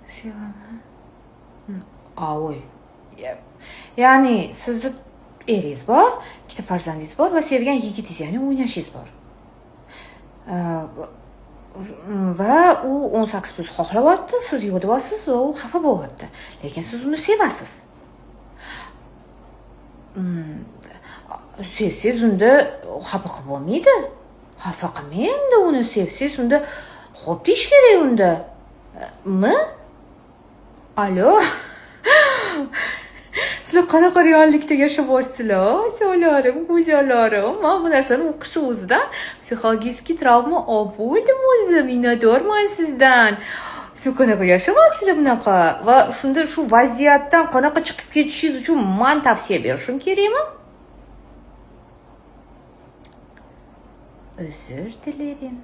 Sevaman. Avoy. Ya'ni sizni eringiz bor, ikkita farzandingiz bor va sevgan yigitingiz, ya'ni o'ynashingiz bor. Va u 18+ xohlayapti, siz yo'q deyapsiz va u xafa bo'lyapti. Lekin siz uni sevasiz. Sevsangiz unda xafa qilib bo'lmaydi. Xafa qilmang unda uni sevsangiz unda xo'p deyish kerak unda. Alo. Sizlar qanaqa reallikda yashayapsizlar? Solarim, go'zallarim. Men bu narsani o'qish o'zidan psixologik travma olib bo'ldim o'zi. Minnatdorman sizdan. Siz qanaqa yashayapsizlar bunaqa? Va shunda shu vaziyatdan qanaqa chiqib ketishingiz uchun men tavsiya berishim kerakmi? Uzr dilerim.